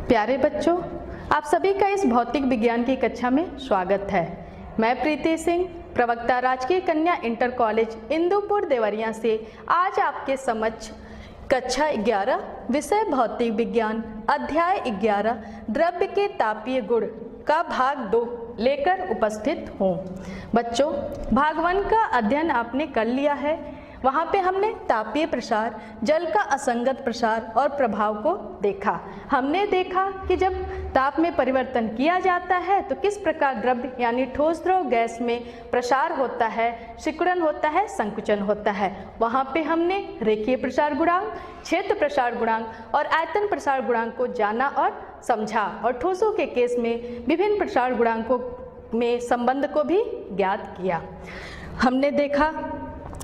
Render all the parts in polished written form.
प्यारे बच्चों, आप सभी का इस भौतिक विज्ञान की कक्षा में स्वागत है। मैं प्रीति सिंह, प्रवक्ता राजकीय कन्या इंटर कॉलेज इंदुपुर देवरिया से आज आपके समक्ष कक्षा 11 विषय भौतिक विज्ञान अध्याय 11 द्रव्य के तापीय गुण का भाग 2 लेकर उपस्थित हूँ। बच्चों, भाग 1 का अध्ययन आपने कर लिया है। वहाँ पे हमने तापीय प्रसार, जल का असंगत प्रसार और प्रभाव को देखा। हमने देखा कि जब ताप में परिवर्तन किया जाता है तो किस प्रकार द्रव्य यानी ठोस द्रव गैस में प्रसार होता है, सिकुड़न होता है, संकुचन होता है। वहाँ पे हमने रेखीय प्रसार गुणांक, क्षेत्र प्रसार गुणांक और आयतन प्रसार गुणांक को जाना और समझा और ठोसों के केस में विभिन्न प्रसार गुणांकों में संबंध को भी ज्ञात किया। हमने देखा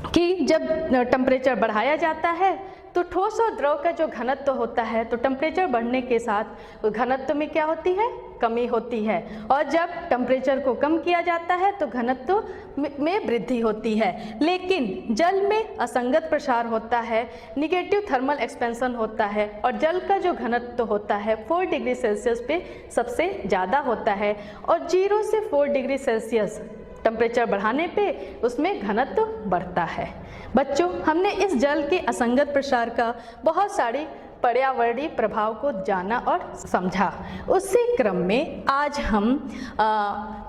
कि जब टेम्परेचर बढ़ाया जाता है तो ठोस और द्रव का जो घनत्व होता है, तो टेम्परेचर बढ़ने के साथ घनत्व में क्या होती है, कमी होती है, और जब टेम्परेचर को कम किया जाता है तो घनत्व में वृद्धि होती है। लेकिन जल में असंगत प्रसार होता है, निगेटिव थर्मल एक्सपेंशन होता है और जल का जो घनत्व होता है 4 डिग्री सेल्सियस पे सबसे ज़्यादा होता है और 0 से 4 डिग्री सेल्सियस टेम्परेचर बढ़ाने पे उसमें घनत्व बढ़ता है। बच्चों, हमने इस जल के असंगत प्रसार का बहुत सारी पर्यावरणीय प्रभाव को जाना और समझा। उसी क्रम में आज हम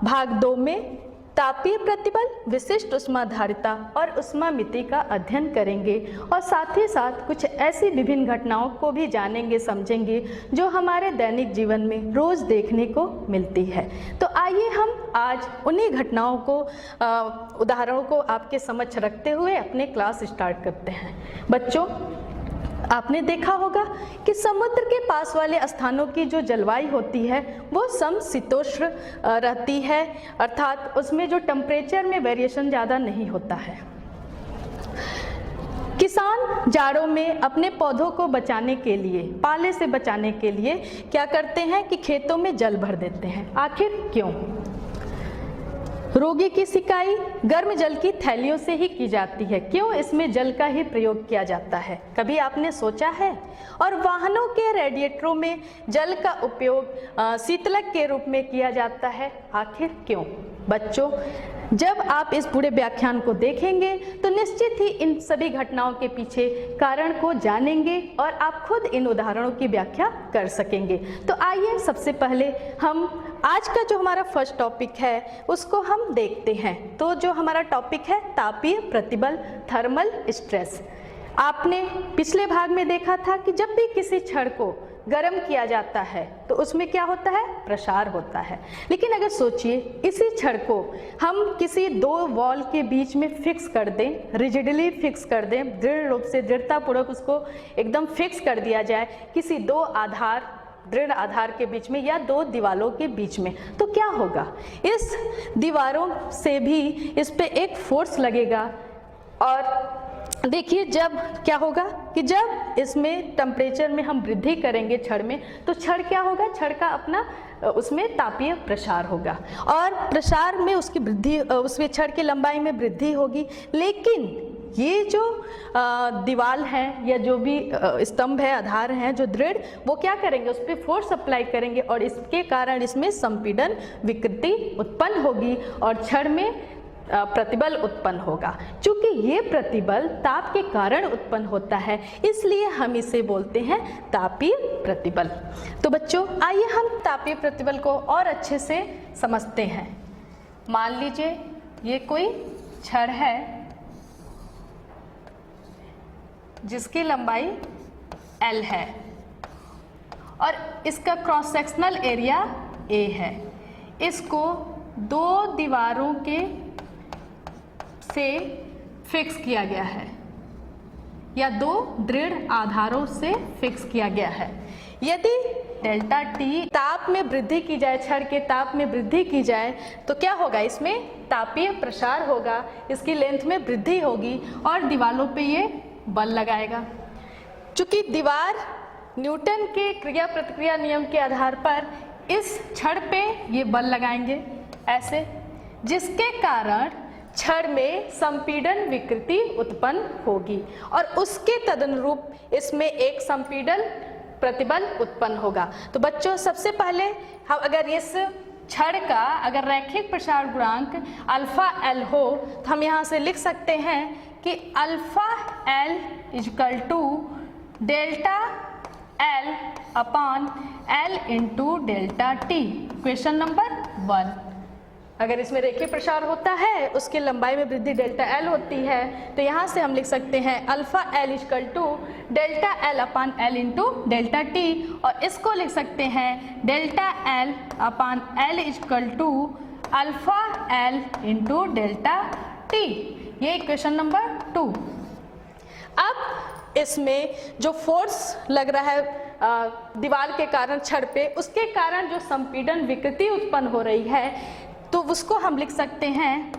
भाग 2 में तापीय प्रतिबल, विशिष्ट ऊष्माधारिता और ऊष्मामिति का अध्ययन करेंगे और साथ ही साथ कुछ ऐसी विभिन्न घटनाओं को भी जानेंगे, समझेंगे जो हमारे दैनिक जीवन में रोज देखने को मिलती है। तो आइए हम आज उन्हीं घटनाओं को, उदाहरणों को आपके समक्ष रखते हुए अपने क्लास स्टार्ट करते हैं। बच्चों, आपने देखा होगा कि समुद्र के पास वाले स्थानों की जो जलवायु होती है वो समशीतोष्ण रहती है, अर्थात उसमें जो टेम्परेचर में वेरिएशन ज़्यादा नहीं होता है। किसान जाड़ों में अपने पौधों को बचाने के लिए, पाले से बचाने के लिए क्या करते हैं कि खेतों में जल भर देते हैं। आखिर क्यों? रोगी की सिकाई गर्म जल की थैलियों से ही की जाती है। क्यों इसमें जल का ही प्रयोग किया जाता है, कभी आपने सोचा है? और वाहनों के रेडिएटरों में जल का उपयोग शीतलक के रूप में किया जाता है। आखिर क्यों? बच्चों, जब आप इस पूरे व्याख्यान को देखेंगे तो निश्चित ही इन सभी घटनाओं के पीछे कारण को जानेंगे और आप खुद इन उदाहरणों की व्याख्या कर सकेंगे। तो आइए सबसे पहले हम आज का जो हमारा फर्स्ट टॉपिक है उसको हम देखते हैं। तो जो हमारा टॉपिक है तापीय प्रतिबल, थर्मल स्ट्रेस। आपने पिछले भाग में देखा था कि जब भी किसी छड़ को गर्म किया जाता है तो उसमें क्या होता है, प्रसार होता है। लेकिन अगर सोचिए इसी छड़ को हम किसी 2 वॉल के बीच में फिक्स कर दें, रिजिडली फिक्स कर दें, दृढ़ रूप से, दृढ़तापूर्वक उसको एकदम फिक्स कर दिया जाए किसी 2 आधार, दृढ़ आधार के बीच में या 2 दीवारों के बीच में, तो क्या होगा? इस दीवारों से भी इस पे एक फोर्स लगेगा और देखिए जब क्या होगा कि जब इसमें टेम्परेचर में हम वृद्धि करेंगे छड़ में, तो छड़ क्या होगा, छड़ का अपना उसमें तापीय प्रसार होगा और प्रसार में उसकी वृद्धि, उसमें छड़ की लंबाई में वृद्धि होगी। लेकिन ये जो दीवार है या जो भी स्तंभ है, आधार हैं जो दृढ़, वो क्या करेंगे, उस पर फोर्स अप्लाई करेंगे और इसके कारण इसमें संपीड़न विकृति उत्पन्न होगी और छड़ में प्रतिबल उत्पन्न होगा। चूंकि ये प्रतिबल ताप के कारण उत्पन्न होता है, इसलिए हम इसे बोलते हैं तापीय प्रतिबल। तो बच्चों, आइए हम तापीय प्रतिबल को और अच्छे से समझते हैं। मान लीजिए ये कोई छड़ है जिसकी लंबाई L है और इसका क्रॉस सेक्शनल एरिया A है। इसको 2 दीवारों के से फिक्स किया गया है या 2 दृढ़ आधारों से फिक्स किया गया है। यदि डेल्टा T ताप में वृद्धि की जाए, छड़ के ताप में वृद्धि की जाए, तो क्या होगा, इसमें तापीय प्रसार होगा, इसकी लेंथ में वृद्धि होगी और दीवारों पे ये बल लगाएगा। चूंकि दीवार न्यूटन के क्रिया प्रतिक्रिया नियम के आधार पर इस छड़ पे ये बल लगाएंगे ऐसे, जिसके कारण छड़ में संपीड़न विकृति उत्पन्न होगी और उसके तदनुरूप इसमें एक संपीड़न प्रतिबल उत्पन्न होगा। तो बच्चों सबसे पहले हम अगर इस छड़ का अगर रैखिक प्रसार गुणांक अल्फा एल हो तो हम यहाँ से लिख सकते हैं कि alpha L equal to delta L upon L into delta T. Question number 1, अगर इसमें रेखीय प्रसार होता है उसकी लंबाई में वृद्धि डेल्टा एल होती है, तो यहाँ से हम लिख सकते हैं alpha L equal to delta L upon L into delta T, और इसको लिख सकते हैं delta L upon L equal to alpha L into delta T. ये इक्वेशन नंबर 2। अब इसमें जो फोर्स लग रहा है दीवार के कारण छड़ पे, उसके कारण जो संपीड़न विकृति उत्पन्न हो रही है, तो उसको हम लिख सकते हैं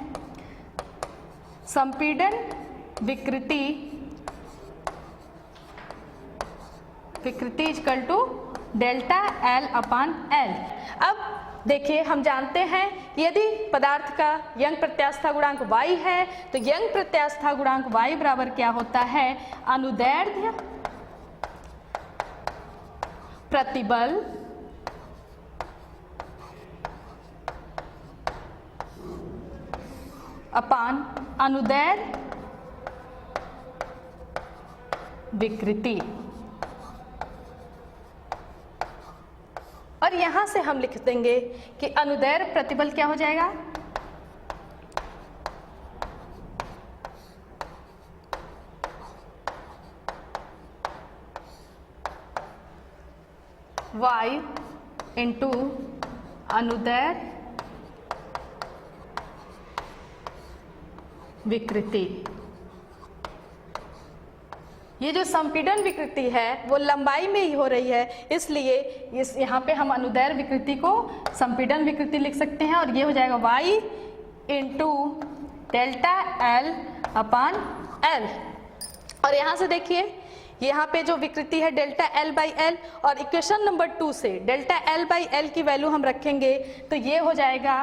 संपीड़न विकृति equal to delta L upon L. अब देखिए हम जानते हैं यदि पदार्थ का यंग प्रत्यास्था गुणांक y है तो यंग प्रत्यास्था गुणांक y बराबर क्या होता है, अनुदैर्ध्य प्रतिबल अपान अनुदैर्ध्य विकृति। और यहां से हम लिख देंगे कि अनुदैर्ध्य प्रतिबल क्या हो जाएगा, y इंटू अनुदैर्ध्य विकृति। ये जो संपीड़न विकृति है वो लंबाई में ही हो रही है, इसलिए इस यहाँ पे हम अनुदैर्ध्य विकृति को संपीड़न विकृति लिख सकते हैं, और ये हो जाएगा y into delta L upon L. और यहाँ से देखिए यहाँ पे जो विकृति है डेल्टा एल बाई एल, और इक्वेशन नंबर 2 से डेल्टा एल बाई एल की वैल्यू हम रखेंगे तो ये हो जाएगा,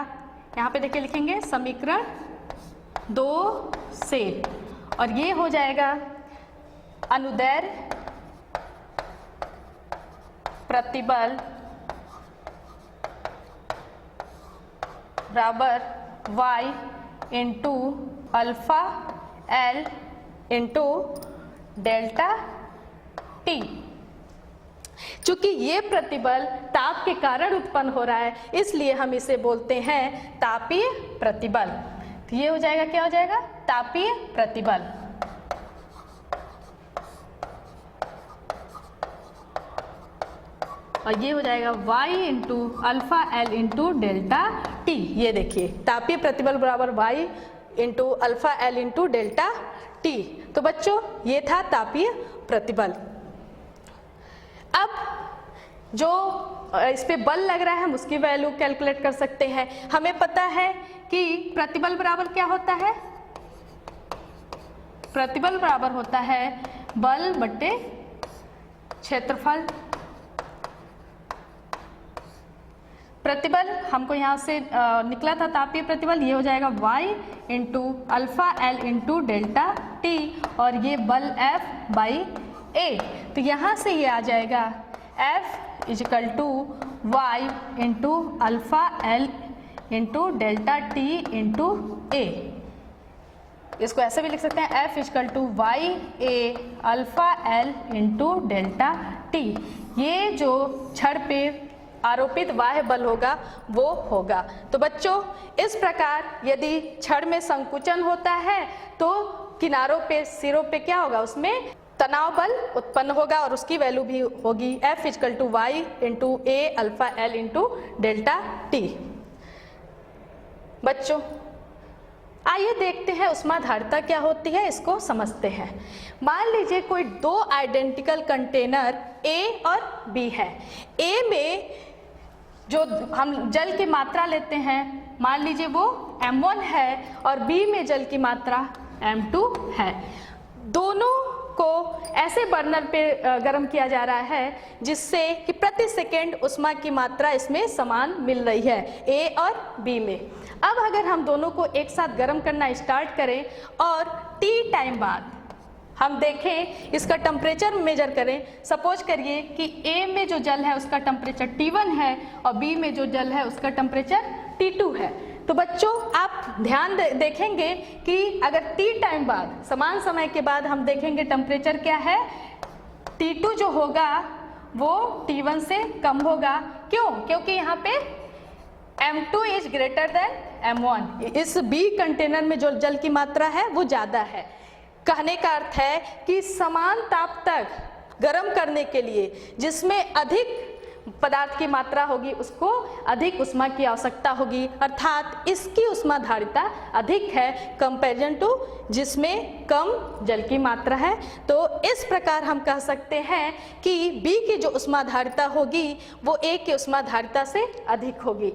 यहाँ पे देखिए लिखेंगे समीकरण 2 से, और ये हो जाएगा अनुदैर्ध्य प्रतिबल बराबर y into alpha L into delta T. चूंकि ये प्रतिबल ताप के कारण उत्पन्न हो रहा है, इसलिए हम इसे बोलते हैं तापीय प्रतिबल। तो ये हो जाएगा, क्या हो जाएगा, तापीय प्रतिबल। और ये हो जाएगा y into alpha L into delta T. ये देखिए तापीय प्रतिबल बराबर y into alpha L into delta T. तो बच्चों ये था तापीय प्रतिबल। अब जो इस पे बल लग रहा है हम उसकी वैल्यू कैलकुलेट कर सकते हैं। हमें पता है कि प्रतिबल बराबर क्या होता है, प्रतिबल बराबर होता है बल बटे क्षेत्रफल। प्रतिबल हमको यहाँ से निकला था तापीय प्रतिबल, ये हो जाएगा y into alpha L into delta T, और ये बल F बाई ए। तो यहाँ से ये आ जाएगा F equal to y into alpha L into delta t into a. इसको ऐसे भी लिख सकते हैं F equal to y a alpha L into delta T. ये जो छड़ पे आरोपित बाह्य बल होगा वो होगा। तो बच्चों इस प्रकार यदि छड़ में संकुचन होता है तो किनारों पे, सिरों पे क्या होगा, उसमें तनाव बल उत्पन्न होगा, और उसकी वैल्यू भी होगी F equal to y into a alpha L into delta T. बच्चों आइए देखते हैं ऊष्माधारिता क्या होती है, इसको समझते हैं। मान लीजिए कोई दो आइडेंटिकल कंटेनर A और B है। A में जो हम जल की मात्रा लेते हैं, मान लीजिए वो M1 है, और B में जल की मात्रा M2 है। दोनों को ऐसे बर्नर पे गर्म किया जा रहा है जिससे कि प्रति सेकेंड ऊष्मा की मात्रा इसमें समान मिल रही है A और B में। अब अगर हम दोनों को एक साथ गर्म करना स्टार्ट करें और T टाइम बाद हम देखें, इसका टेम्परेचर मेजर करें। सपोज करिए कि ए में जो जल है उसका टेम्परेचर T1 है और बी में जो जल है उसका टेम्परेचर T2 है। तो बच्चों आप ध्यान देखेंगे कि अगर T टाइम बाद, समान समय के बाद हम देखेंगे टेम्परेचर क्या है, T2 जो होगा वो T1 से कम होगा। क्यों? क्योंकि यहाँ पे M2 is greater than M1। इस B कंटेनर में जो जल की मात्रा है वो ज़्यादा है। कहने का अर्थ है कि समान ताप तक गर्म करने के लिए जिसमें अधिक पदार्थ की मात्रा होगी उसको अधिक उष्मा की आवश्यकता होगी, अर्थात इसकी उष्माधारिता अधिक है कंपैरिजन टू जिसमें कम जल की मात्रा है। तो इस प्रकार हम कह सकते हैं कि B की जो उष्माधारिता होगी वो A की उष्माधारिता से अधिक होगी,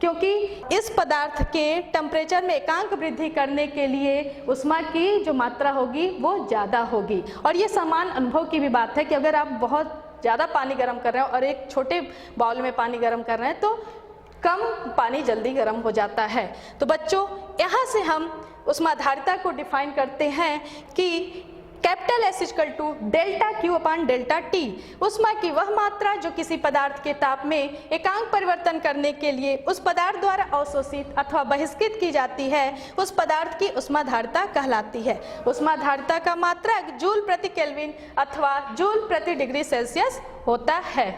क्योंकि इस पदार्थ के टेम्परेचर में एकांक वृद्धि करने के लिए उष्मा की जो मात्रा होगी वो ज़्यादा होगी। और ये समान अनुभव की भी बात है कि अगर आप बहुत ज़्यादा पानी गर्म कर रहे हैं और एक छोटे बाउल में पानी गर्म कर रहे हैं तो कम पानी जल्दी गर्म हो जाता है। तो बच्चों यहाँ से हम उष्माधारिता को डिफाइन करते हैं कि capital S equal to delta Q upon delta T। उष्मा की वह मात्रा जो किसी पदार्थ के ताप में एकांक परिवर्तन करने के लिए उस पदार्थ द्वारा अवशोषित अथवा बहिष्कृत की जाती है उस पदार्थ की उष्माधारिता कहलाती है। उष्माधारिता का मात्रक जूल प्रति केल्विन अथवा जूल प्रति डिग्री सेल्सियस होता है।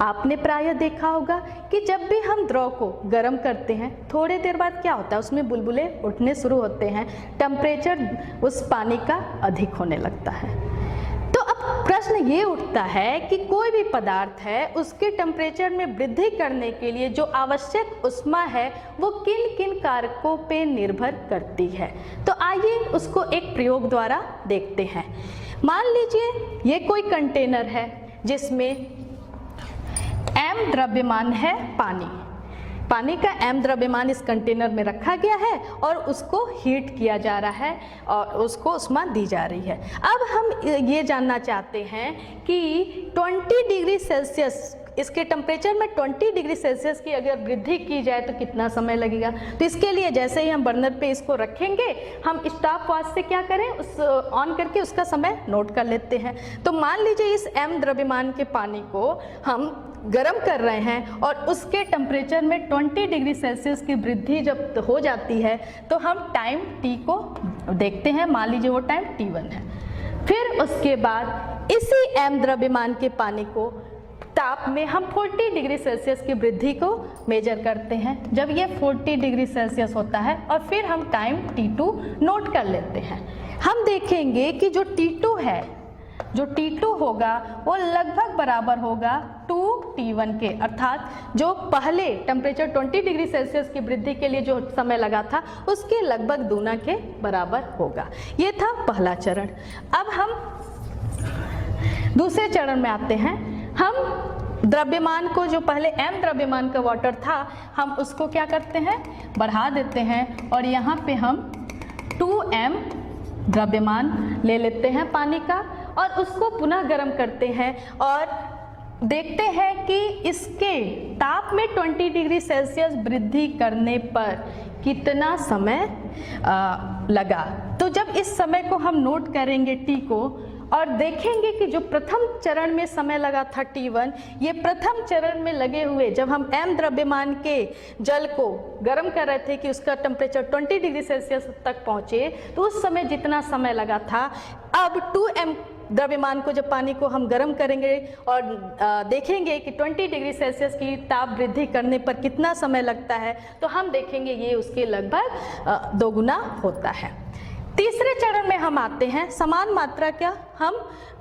आपने प्रायः देखा होगा कि जब भी हम द्रव को गर्म करते हैं थोड़ी देर बाद क्या होता है, उसमें बुलबुले उठने शुरू होते हैं, टेम्परेचर उस पानी का अधिक होने लगता है। तो अब प्रश्न ये उठता है कि कोई भी पदार्थ है उसके टेम्परेचर में वृद्धि करने के लिए जो आवश्यक उष्मा है वो किन किन कारकों पे निर्भर करती है। तो आइए उसको एक प्रयोग द्वारा देखते हैं। मान लीजिए ये कोई कंटेनर है जिसमें M द्रव्यमान है पानी का M द्रव्यमान इस कंटेनर में रखा गया है और उसको हीट किया जा रहा है और उसको उष्मा दी जा रही है। अब हम ये जानना चाहते हैं कि 20 डिग्री सेल्सियस इसके टेम्परेचर में 20 डिग्री सेल्सियस की अगर वृद्धि की जाए तो कितना समय लगेगा। तो इसके लिए जैसे ही हम बर्नर पे इसको रखेंगे हम स्टॉप वॉच से क्या करें, उस ऑन करके उसका समय नोट कर लेते हैं। तो मान लीजिए इस M द्रव्यमान के पानी को हम गर्म कर रहे हैं और उसके टेम्परेचर में 20 डिग्री सेल्सियस की वृद्धि जब हो जाती है तो हम टाइम T को देखते हैं। मान लीजिए वो टाइम T1 है। फिर उसके बाद इसी M द्रव्यमान के पानी को ताप में हम 40 डिग्री सेल्सियस की वृद्धि को मेजर करते हैं। जब ये 40 डिग्री सेल्सियस होता है और फिर हम टाइम T2 नोट कर लेते हैं। हम देखेंगे कि जो T2 है, जो T2 होगा वो लगभग बराबर होगा 2T1 के, अर्थात जो पहले टेम्परेचर 20 डिग्री सेल्सियस की वृद्धि के लिए जो समय लगा था उसके लगभग दूना के बराबर होगा। ये था पहला चरण। अब हम दूसरे चरण में आते हैं। हम द्रव्यमान को, जो पहले M द्रव्यमान का वाटर था, हम उसको क्या करते हैं, बढ़ा देते हैं और यहाँ पे हम 2M द्रव्यमान ले लेते हैं पानी का और उसको पुनः गर्म करते हैं और देखते हैं कि इसके ताप में 20 डिग्री सेल्सियस वृद्धि करने पर कितना समय लगा। तो जब इस समय को हम नोट करेंगे T को और देखेंगे कि जो प्रथम चरण में समय लगा था T1, ये प्रथम चरण में लगे हुए जब हम M द्रव्यमान के जल को गर्म कर रहे थे कि उसका टेम्परेचर 20 डिग्री सेल्सियस तक पहुँचे, तो उस समय जितना समय लगा था, अब 2M द्रव्यमान को जब पानी को हम गर्म करेंगे और देखेंगे कि 20 डिग्री सेल्सियस की ताप वृद्धि करने पर कितना समय लगता है, तो हम देखेंगे ये उसके लगभग 2 गुना होता है। तीसरे चरण में हम आते हैं। समान मात्रा क्या, हम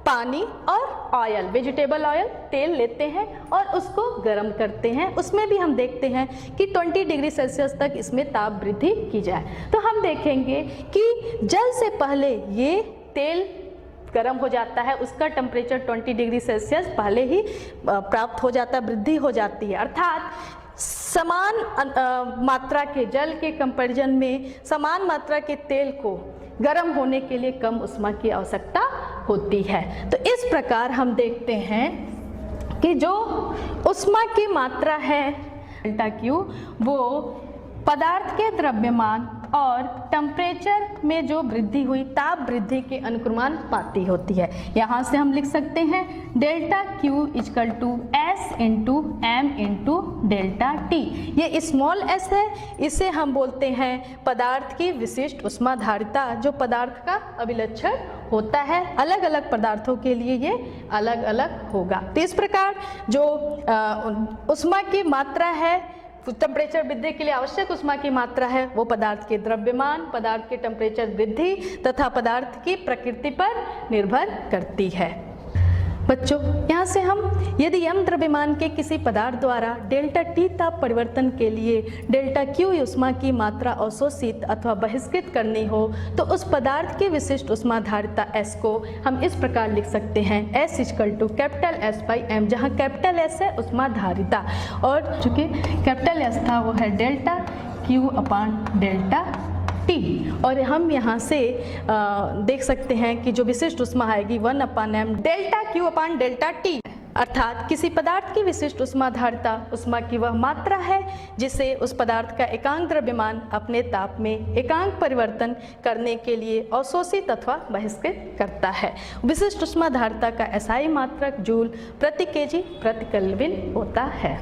पानी और ऑयल, वेजिटेबल ऑयल, तेल लेते हैं और उसको गर्म करते हैं। उसमें भी हम देखते हैं कि 20 डिग्री सेल्सियस तक इसमें ताप वृद्धि की जाए। तो हम देखेंगे कि जल से पहले ये तेल गर्म हो जाता है, उसका टेम्परेचर 20 डिग्री सेल्सियस पहले ही प्राप्त हो जाता है, वृद्धि हो जाती है। अर्थात समान मात्रा के जल के कंपैरिजन में समान मात्रा के तेल को गर्म होने के लिए कम उष्मा की आवश्यकता होती है। तो इस प्रकार हम देखते हैं कि जो उष्मा की मात्रा है डेल्टा Q, वो पदार्थ के द्रव्यमान और टेम्परेचर में जो वृद्धि हुई, ताप वृद्धि के अनुक्रमानुपाती होती है। यहाँ से हम लिख सकते हैं delta Q equal to S into M into delta T। ये स्मॉल s है, इसे हम बोलते हैं पदार्थ की विशिष्ट ऊष्माधारिता, जो पदार्थ का अभिलक्षण होता है। अलग अलग पदार्थों के लिए ये अलग अलग होगा। तो इस प्रकार जो ऊष्मा की मात्रा है, टेम्परेचर वृद्धि के लिए आवश्यक ऊष्मा की मात्रा है, वो पदार्थ के द्रव्यमान, पदार्थ के टेम्परेचर वृद्धि तथा पदार्थ की प्रकृति पर निर्भर करती है। बच्चों, यहाँ से हम यदि m द्रव्यमान के किसी पदार्थ द्वारा डेल्टा T ताप परिवर्तन के लिए डेल्टा Q ऊष्मा की मात्रा अवशोषित अथवा बहिष्कृत करनी हो, तो उस पदार्थ की विशिष्ट ऊष्माधारिता S को हम इस प्रकार लिख सकते हैं S equal to capital S by M, जहाँ कैपिटल S है ऊष्माधारिता और चूंकि कैपिटल S था वो है delta Q upon delta T। और हम यहाँ से देख सकते हैं कि जो विशिष्ट ऊष्मा आएगी 1/m delta Q upon delta T, अर्थात किसी पदार्थ की विशिष्ट ऊष्माधारिता ऊष्मा की वह मात्रा है जिसे उस पदार्थ का एकांक द्रव्यमान अपने ताप में एकांक परिवर्तन करने के लिए अवशोषित अथवा बहिष्कृत करता है। विशिष्ट ऊष्माधारिता का SI मात्रक जूल प्रति kg प्रति केल्विन होता है।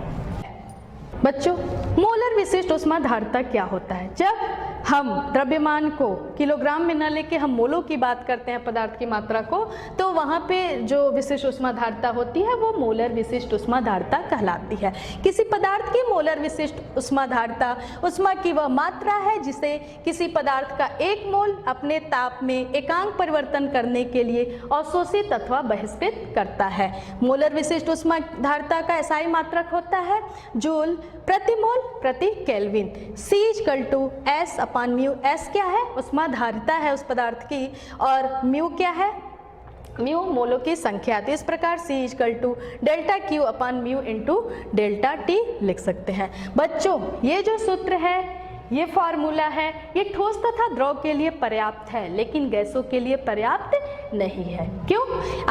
बच्चों, मोलर विशिष्ट ऊष्माधारिता क्या होता है? जब हम द्रव्यमान को किलोग्राम में न लेके हम मोलों की बात करते हैं पदार्थ की मात्रा को, तो वहाँ पे जो विशिष्ट ऊष्माधारिता होती है वो मोलर विशिष्ट ऊष्माधारिता कहलाती है। किसी पदार्थ की मोलर विशिष्ट ऊष्माधारिता ऊष्मा की वह मात्रा है जिसे किसी पदार्थ का 1 मोल अपने ताप में एकांक परिवर्तन करने के लिए अवशोषित अथवा बहिष्कृत करता है। मोलर विशिष्ट ऊष्माधारिता का SI मात्रक होता है जूल प्रति मोल प्रति kelvin. C equal to S upon mu. S क्या है? ऊष्माधारिता है उस पदार्थ की, और म्यू क्या है? म्यू मोलों की संख्या। तो इस प्रकार C equal to delta Q upon mu into delta T लिख सकते हैं। बच्चों, ये जो सूत्र है, ये फॉर्मूला है, ये ठोस तथा द्रव के लिए पर्याप्त है लेकिन गैसों के लिए पर्याप्त नहीं है। क्यों?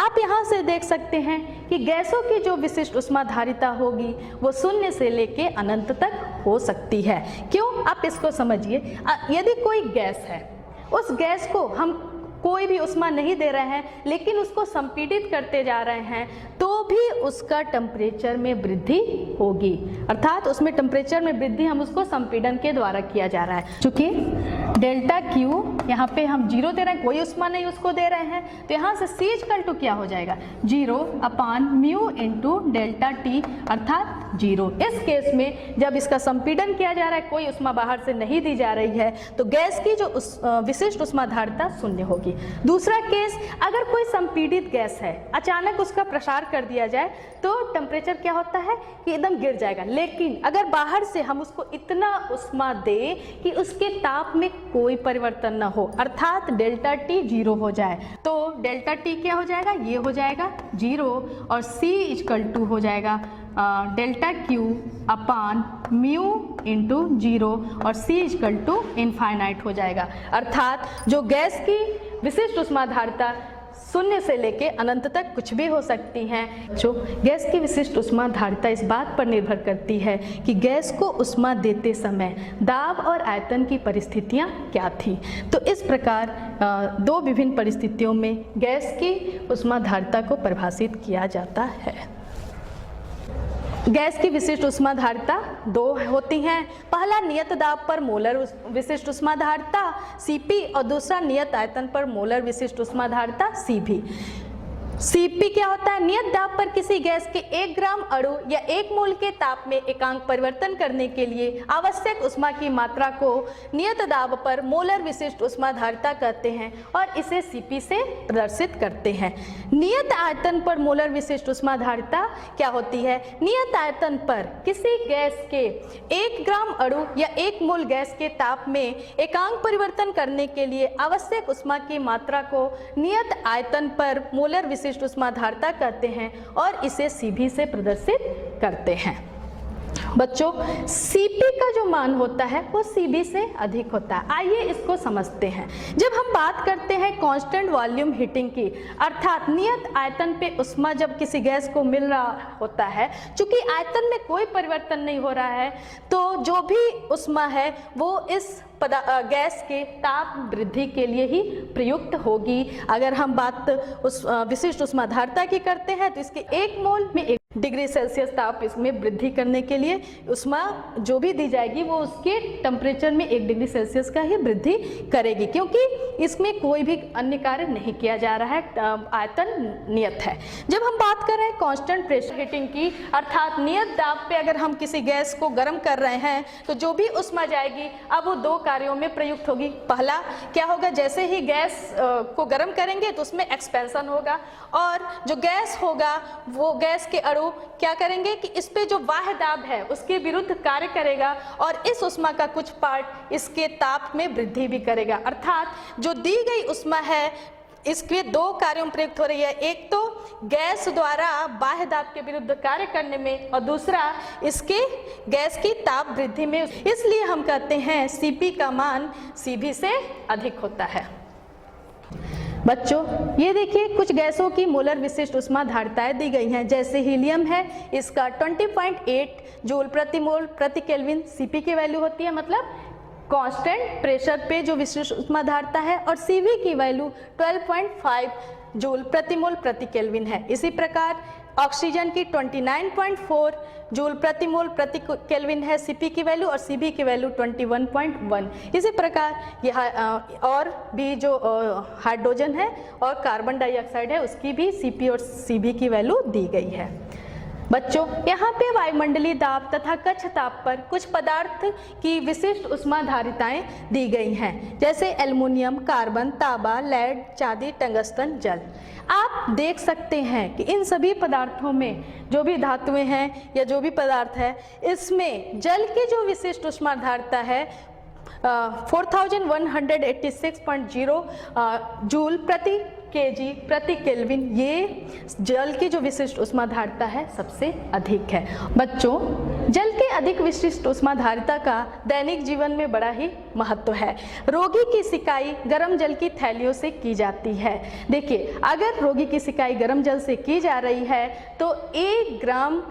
आप यहाँ से देख सकते हैं कि गैसों की जो विशिष्ट ऊष्माधारिता होगी वो 0 से लेके अनंत तक हो सकती है। क्यों? आप इसको समझिए। यदि कोई गैस है, उस गैस को हम कोई भी ऊष्मा नहीं दे रहे हैं लेकिन उसको संपीड़ित करते जा रहे हैं, तो भी उसका टेम्परेचर में वृद्धि होगी। अर्थात उसमें टेम्परेचर में वृद्धि हम उसको संपीड़न के द्वारा किया जा रहा है। चूंकि डेल्टा Q यहाँ पे हम 0 दे रहे हैं, कोई ऊष्मा नहीं उसको दे रहे हैं, तो यहाँ से C इक्वल टू क्या हो जाएगा? 0 अपान म्यू इंटू डेल्टा T अर्थात 0। इस केस में जब इसका संपीड़न किया जा रहा है, कोई ऊष्मा बाहर से नहीं दी जा रही है, तो गैस की जो विशिष्ट ऊष्माधारिता 0 होगी। दूसरा केस, अगर कोई संपीड़ित गैस है, अचानक उसका प्रसार कर दिया जाए तो टेम्परेचर क्या होता है कि एकदम गिर जाएगा। लेकिन अगर बाहर से हम उसको इतना ऊष्मा दें कि उसके ताप में कोई परिवर्तन ना हो, अर्थात डेल्टा T 0 हो जाए, तो डेल्टा T क्या हो जाएगा? ये हो जाएगा 0 और C इक्वल टू हो जाएगा delta Q upon mu into 0 और C इक्वल टू इनफाइनाइट हो जाएगा। अर्थात जो गैस की विशिष्ट ऊष्माधारिता 0 से लेके अनंत तक कुछ भी हो सकती हैं। जो गैस की विशिष्ट ऊष्माधारिता इस बात पर निर्भर करती है कि गैस को ऊष्मा देते समय दाब और आयतन की परिस्थितियां क्या थी। तो इस प्रकार 2 विभिन्न परिस्थितियों में गैस की ऊष्माधारिता को परिभाषित किया जाता है। गैस की विशिष्ट ऊष्माधारिता 2 होती हैं। पहला नियत दाब पर मोलर विशिष्ट ऊष्माधारिता Cp और दूसरा नियत आयतन पर मोलर विशिष्ट ऊष्माधारिता Cv। Cp क्या होता है? नियत दाब पर किसी गैस के 1 ग्राम अणु या 1 मोल के ताप में एकांक परिवर्तन करने के लिए आवश्यक ऊष्मा की मात्रा को नियत दाब पर मोलर विशिष्ट ऊष्माधारिता कहते हैं और इसे Cp से प्रदर्शित करते हैं। नियत आयतन पर मोलर विशिष्ट ऊष्माधारिता क्या होती है? नियत आयतन पर किसी गैस के 1 ग्राम अणु या 1 मोल गैस के ताप में एकांक परिवर्तन करने के लिए आवश्यक ऊष्मा की मात्रा को नियत आयतन पर मोलर विशिष्ट ऊष्माधारिता कहते हैं और इसे Cv से प्रदर्शित करते हैं। बच्चों Cp का जो मान होता है वो Cv से अधिक होता है। आइए इसको समझते हैं। जब हम बात करते हैं कांस्टेंट वॉल्यूम हीटिंग की, अर्थात नियत आयतन पे ऊष्मा जब किसी गैस को मिल रहा होता है, चूंकि आयतन में कोई परिवर्तन नहीं हो रहा है, तो जो भी ऊष्मा है वो इस गैस के ताप वृद्धि के लिए ही प्रयुक्त होगी। अगर हम बात उस विशिष्ट ऊष्माधारता की करते हैं तो इसके 1 मोल में 1 डिग्री सेल्सियस ताप इसमें वृद्धि करने के लिए ऊष्मा जो भी दी जाएगी वो उसके टेम्परेचर में 1 डिग्री सेल्सियस का ही वृद्धि करेगी, क्योंकि इसमें कोई भी अन्य कार्य नहीं किया जा रहा है, आयतन नियत है। जब हम बात कर रहे हैं कांस्टेंट प्रेशर हीटिंग की, अर्थात नियत दाब पे अगर हम किसी गैस को गर्म कर रहे हैं तो जो भी ऊष्मा जाएगी अब वो 2 कार्यों में प्रयुक्त होगी। पहला क्या होगा, जैसे ही गैस को गर्म करेंगे तो उसमें एक्सपेंशन होगा, और जो गैस होगा वो गैस के अणु क्या करेंगे कि इस पे जो बाह्य दाब है उसके विरुद्ध कार्य करेगा, और इस ऊष्मा का कुछ पार्ट इसके ताप में वृद्धि भी करेगा। अर्थात जो दी गई ऊष्मा है इसके 2 कार्यों में प्रयुक्त हो रही है, एक तो गैस द्वारा बाह्य दाब के विरुद्ध कार्य करने में, और दूसरा इसके गैस की ताप वृद्धि में। इसलिए हम कहते हैं Cp का मान Cv से अधिक होता है। बच्चों ये देखिए कुछ गैसों की मोलर विशिष्ट ऊष्माधारताएं दी गई हैं, जैसे हीलियम है, इसका 20.8 जूल प्रति मोल प्रति केल्विन Cp की वैल्यू होती है, मतलब कांस्टेंट प्रेशर पे जो विशिष्ट ऊष्माधारता है, और Cv की वैल्यू 12.5 जूल प्रति मोल प्रति केल्विन है। इसी प्रकार ऑक्सीजन की 29.4 जूल प्रति मोल प्रति केल्विन है Cp की वैल्यू, और Cv की वैल्यू 21.1। इसी प्रकार यह और भी जो हाइड्रोजन है और कार्बन डाइऑक्साइड है उसकी भी Cp और Cv की वैल्यू दी गई है। बच्चों यहाँ पे वायुमंडलीय दाब तथा कक्ष ताप पर कुछ पदार्थ की विशिष्ट ऊष्माधारिताएं दी गई हैं, जैसे एल्युमिनियम, कार्बन, तांबा, लेड, चांदी, टंगस्टन, जल। आप देख सकते हैं कि इन सभी पदार्थों में जो भी धातुएं हैं या जो भी पदार्थ है, इसमें जल की जो विशिष्ट ऊष्माधारिता है 4186.0 जूल प्रति केजी प्रति केल्विन, ये जल की जो विशिष्ट ऊष्माधारिता है सबसे अधिक है। बच्चों जल के अधिक विशिष्ट ऊष्माधारिता का दैनिक जीवन में बड़ा ही महत्व है। रोगी की सिकाई गर्म जल की थैलियों से की जाती है। देखिए अगर रोगी की सिकाई गर्म जल से की जा रही है तो 1 ग्राम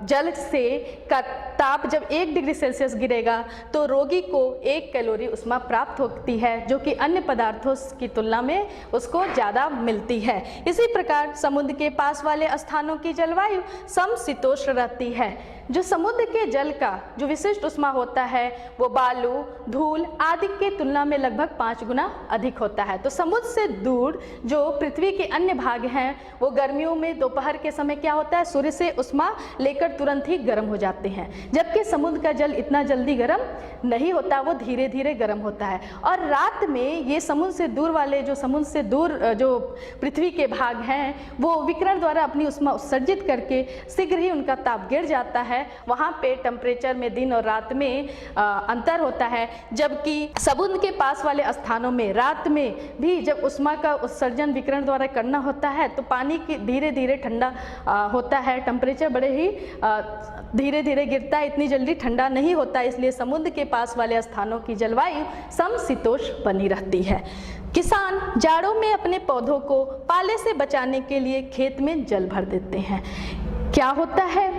जल से का ताप जब 1 डिग्री सेल्सियस गिरेगा तो रोगी को 1 कैलोरी ऊष्मा प्राप्त होती है, जो कि अन्य पदार्थों की तुलना में उसको ज़्यादा मिलती है। इसी प्रकार समुद्र के पास वाले स्थानों की जलवायु समशीतोष्ण रहती है। जो समुद्र के जल का जो विशिष्ट ऊष्मा होता है वो बालू, धूल आदि के तुलना में लगभग 5 गुना अधिक होता है। तो समुद्र से दूर जो पृथ्वी के अन्य भाग हैं वो गर्मियों में दोपहर के समय क्या होता है, सूर्य से ऊष्मा लेकर तुरंत ही गर्म हो जाते हैं, जबकि समुद्र का जल इतना जल्दी गर्म नहीं होता, वो धीरे धीरे गर्म होता है। और रात में ये समुद्र से दूर वाले जो समुद्र से दूर जो पृथ्वी के भाग हैं वो विकिरण द्वारा अपनी ऊष्मा उत्सर्जित करके शीघ्र ही उनका ताप गिर जाता है। वहाँ पे टेम्परेचर में दिन और रात में अंतर होता है, जबकि समुद्र के पास वाले स्थानों में रात में भी जब ऊष्मा का उत्सर्जन विकिरण द्वारा करना होता है तो पानी की धीरे धीरे ठंडा होता है, टेम्परेचर बड़े ही धीरे धीरे गिरता है, इतनी जल्दी ठंडा नहीं होता। इसलिए समुद्र के पास वाले स्थानों की जलवायु समशीतोष्ण बनी रहती है। किसान जाड़ों में अपने पौधों को पाले से बचाने के लिए खेत में जल भर देते हैं। क्या होता है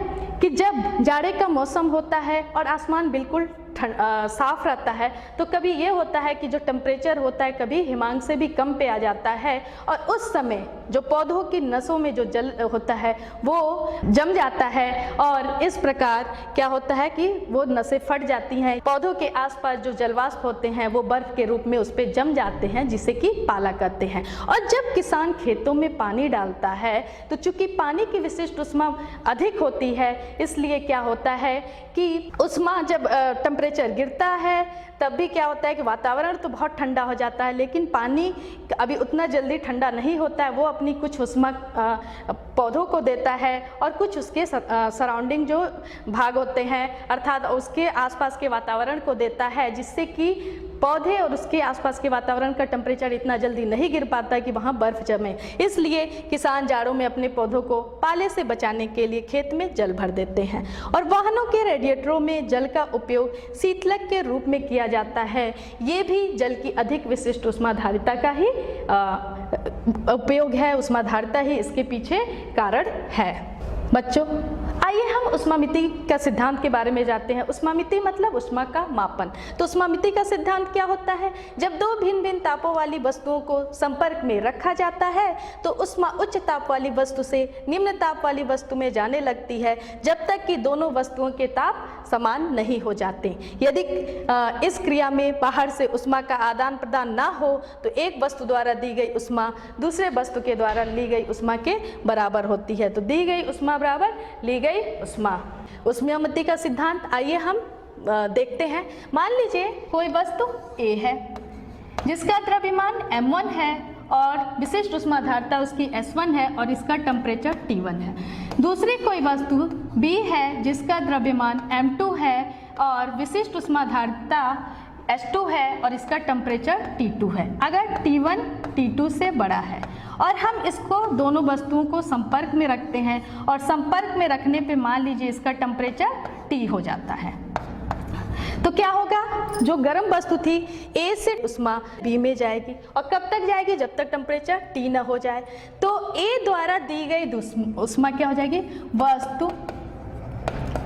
कि जब जाड़े का मौसम होता है और आसमान बिल्कुल साफ रहता है तो कभी ये होता है कि जो टेम्परेचर होता है कभी हिमांक से भी कम पे आ जाता है, और उस समय जो पौधों की नसों में जो जल होता है वो जम जाता है, और इस प्रकार क्या होता है कि वो नसें फट जाती हैं। पौधों के आसपास जो जलवाष्प होते हैं वो बर्फ के रूप में उस पर जम जाते हैं, जिसे कि पाला कहते हैं। और जब किसान खेतों में पानी डालता है तो चूंकि पानी की विशिष्ट ऊष्मा अधिक होती है, इसलिए क्या होता है कि ऊष्मा जब टेम्परेचर गिरता है तब भी क्या होता है कि वातावरण तो बहुत ठंडा हो जाता है, लेकिन पानी अभी उतना जल्दी ठंडा नहीं होता है। वो अपनी कुछ ऊष्मा पौधों को देता है और कुछ उसके सराउंडिंग जो भाग होते हैं अर्थात उसके आसपास के वातावरण को देता है, जिससे कि पौधे और उसके आसपास के वातावरण का टेम्परेचर इतना जल्दी नहीं गिर पाता कि वहाँ बर्फ जमे, इसलिए किसान जाड़ों में अपने पौधों को पाले से बचाने के लिए खेत में जल भर देते हैं। और वाहनों के रेडिएटरों में जल का उपयोग शीतलक के रूप में किया जाता है। ये भी जल की अधिक विशिष्ट ऊष्माधारिता का ही उपयोग है, ऊष्माधारिता ही इसके पीछे कारण है। बच्चों, आइए हम ऊष्मामिति का सिद्धांत के बारे में जानते हैं। ऊष्मामिति मतलब ऊष्मा का मापन। तो ऊष्मामिति का सिद्धांत क्या होता है? जब दो भिन्न भिन्न तापों वाली वस्तुओं को संपर्क में रखा जाता है तो ऊष्मा उच्च ताप वाली वस्तु से निम्न ताप वाली वस्तु में जाने लगती है जब तक कि दोनों वस्तुओं के ताप समान नहीं हो जाते। यदि इस क्रिया में बाहर से ऊष्मा का आदान प्रदान ना हो तो एक वस्तु द्वारा दी गई ऊष्मा दूसरे वस्तु के द्वारा ली गई ऊष्मा के बराबर होती है। तो दी गई ऊष्मा बराबर ली गई ऊष्मा। ऊष्मामिति का सिद्धांत आइए हम देखते हैं। मान लीजिए कोई वस्तु A है जिसका द्रव्यमान m1 है और विशिष्ट ऊष्माधारिता उसकी S1 है और इसका टेम्परेचर T1 है। दूसरी कोई वस्तु B है जिसका द्रव्यमान m2 है और विशिष्ट ऊष्माधारिता S2 है और इसका टेम्परेचर T2 है। अगर T1 T2 से बड़ा है और हम इसको दोनों वस्तुओं को संपर्क में रखते हैं और संपर्क में रखने पे मान लीजिए इसका टेम्परेचर T हो जाता है, तो क्या होगा? जो गर्म वस्तु थी A से ऊष्मा B में जाएगी और कब तक जाएगी? जब तक टेम्परेचर T न हो जाए। तो A द्वारा दी गई ऊष्मा क्या हो जाएगी? वस्तु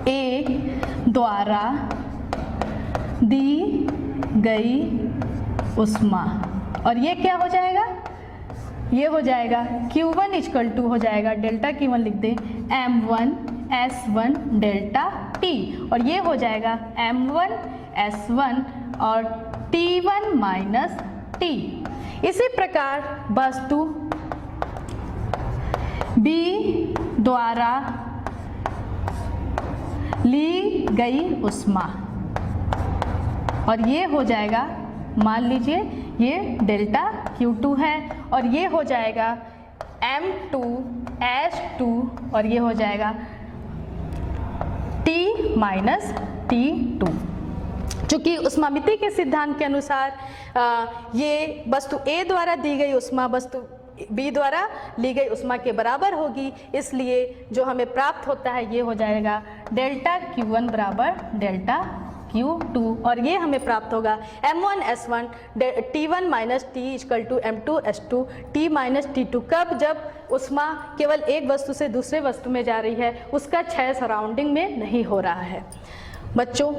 A द्वारा दी गई ऊष्मा, और ये क्या हो जाएगा? ये हो जाएगा Q1 इक्वल टू हो जाएगा डेल्टा Q1 लिख दे M1 S1 डेल्टा T, और ये हो जाएगा M1 S1 और T1 माइनस T। इसी प्रकार वस्तु B द्वारा ली गई ऊष्मा, और ये हो जाएगा, मान लीजिए ये डेल्टा Q2 है और ये हो जाएगा M2 S2 और ये हो जाएगा T माइनस T2। चूँकि ऊष्मामिति के सिद्धांत के अनुसार ये वस्तु A द्वारा दी गई ऊष्मा वस्तु B द्वारा ली गई ऊष्मा के बराबर होगी, इसलिए जो हमें प्राप्त होता है ये हो जाएगा डेल्टा Q1 बराबर डेल्टा Q2, और ये हमें प्राप्त होगा M1 S1 T1 minus T equal to M2 S2 T minus T2। कब? जब ऊष्मा केवल एक वस्तु से दूसरे वस्तु में जा रही है, उसका क्षय सराउंडिंग में नहीं हो रहा है। बच्चों,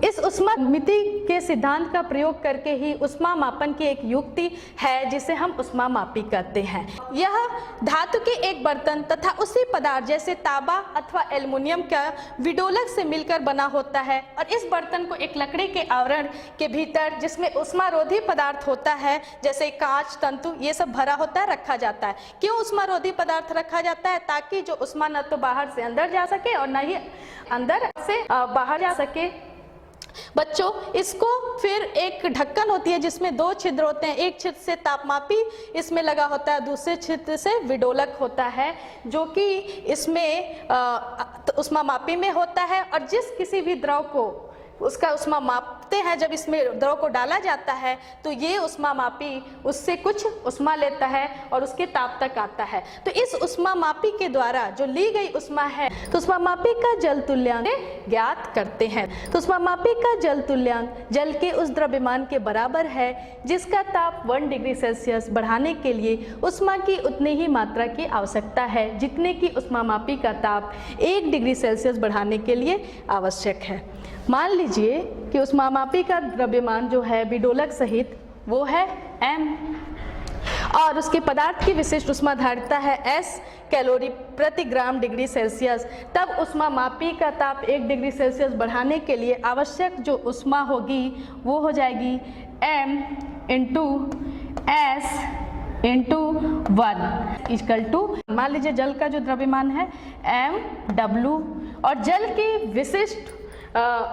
इस ऊष्मामिति के सिद्धांत का प्रयोग करके ही ऊष्मा मापन की एक युक्ति है जिसे हम ऊष्मामापी कहते हैं। यह धातु के एक बर्तन तथा उसी पदार्थ जैसे तांबा अथवा एल्युमिनियम का विडोलक से मिलकर बना होता है और इस बर्तन को एक लकड़ी के आवरण के भीतर जिसमें ऊष्मारोधी पदार्थ होता है जैसे कांच, तंतु, ये सब भरा होता है, रखा जाता है। क्यों ऊष्मारोधी पदार्थ रखा जाता है? ताकि जो ऊष्मा न तो बाहर से अंदर जा सके और न ही अंदर से बाहर जा सके। बच्चों, इसको फिर एक ढक्कन होती है जिसमें दो छिद्र होते हैं, एक छिद्र से तापमापी इसमें लगा होता है, दूसरे छिद्र से विडोलक होता है जो कि इसमें ऊष्मामापी में होता है। और जिस किसी भी द्रव को उसका ऊष्मा मापते हैं, जब इसमें द्रव को डाला जाता है तो ये ऊष्मामापी उससे कुछ ऊष्मा लेता है और उसके ताप तक आता है। तो इस ऊष्मामापी के द्वारा जो ली गई ऊष्मा है तो ऊष्मामापी का जल तुल्यांक ज्ञात करते हैं। तो ऊष्मामापी का जल तुल्यांक जल के उस द्रव्यमान के बराबर है जिसका ताप 1 डिग्री सेल्सियस बढ़ाने के लिए ऊष्मा की उतनी ही मात्रा की आवश्यकता है जितने की ऊष्मामापी का ताप 1 डिग्री सेल्सियस बढ़ाने के लिए आवश्यक है। मान लीजिए कि ऊष्मामापी का द्रव्यमान जो है विडोलक सहित वो है M और उसके पदार्थ की विशिष्ट ऊष्माधारिता है S कैलोरी प्रति ग्राम डिग्री सेल्सियस। तब ऊष्मामापी का ताप 1 डिग्री सेल्सियस बढ़ाने के लिए आवश्यक जो ऊष्मा होगी वो हो जाएगी M into S into 1 equal to, मान लीजिए जल का जो द्रव्यमान है MW और जल की विशिष्ट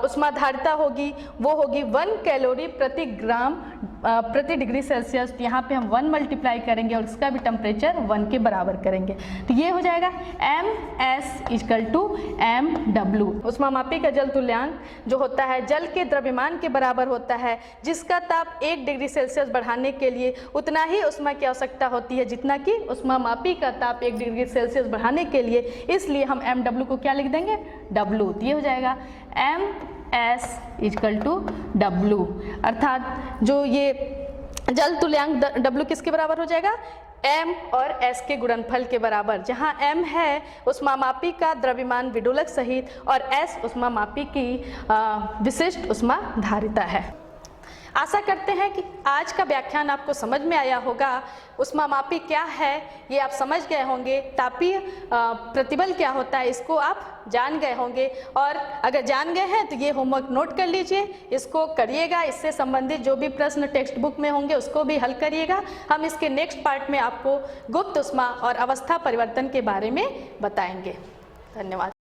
ऊष्माधारिता होगी वो होगी 1 कैलोरी प्रति ग्राम प्रति डिग्री सेल्सियस, तो यहाँ पे हम 1 मल्टीप्लाई करेंगे और इसका भी टेम्परेचर 1 के बराबर करेंगे। तो ये हो जाएगा MS इक्वल टू MW। ऊष्मामापी का जल तुल्यांक जो होता है जल के द्रव्यमान के बराबर होता है, जिसका ताप 1 डिग्री सेल्सियस बढ़ाने के लिए उतना ही ऊष्मा की आवश्यकता होती है जितना कि ऊष्मामापी का ताप 1 डिग्री सेल्सियस बढ़ाने के लिए, इसलिए हम MW को क्या लिख देंगे, W। तो ये हो जाएगा MS इक्वल टू W, अर्थात जो ये जल तुल्यांक W किसके बराबर हो जाएगा, M और S के गुणनफल के बराबर, जहाँ M है ऊष्मामापी का द्रव्यमान विडोलक सहित और S ऊष्मामापी की विशिष्ट ऊष्मा धारिता है। आशा करते हैं कि आज का व्याख्यान आपको समझ में आया होगा। ऊष्मामापी क्या है ये आप समझ गए होंगे, तापीय प्रतिबल क्या होता है इसको आप जान गए होंगे, और अगर जान गए हैं तो ये होमवर्क नोट कर लीजिए, इसको करिएगा। इससे संबंधित जो भी प्रश्न टेक्स्ट बुक में होंगे उसको भी हल करिएगा। हम इसके नेक्स्ट पार्ट में आपको गुप्त ऊष्मा और अवस्था परिवर्तन के बारे में बताएंगे। धन्यवाद।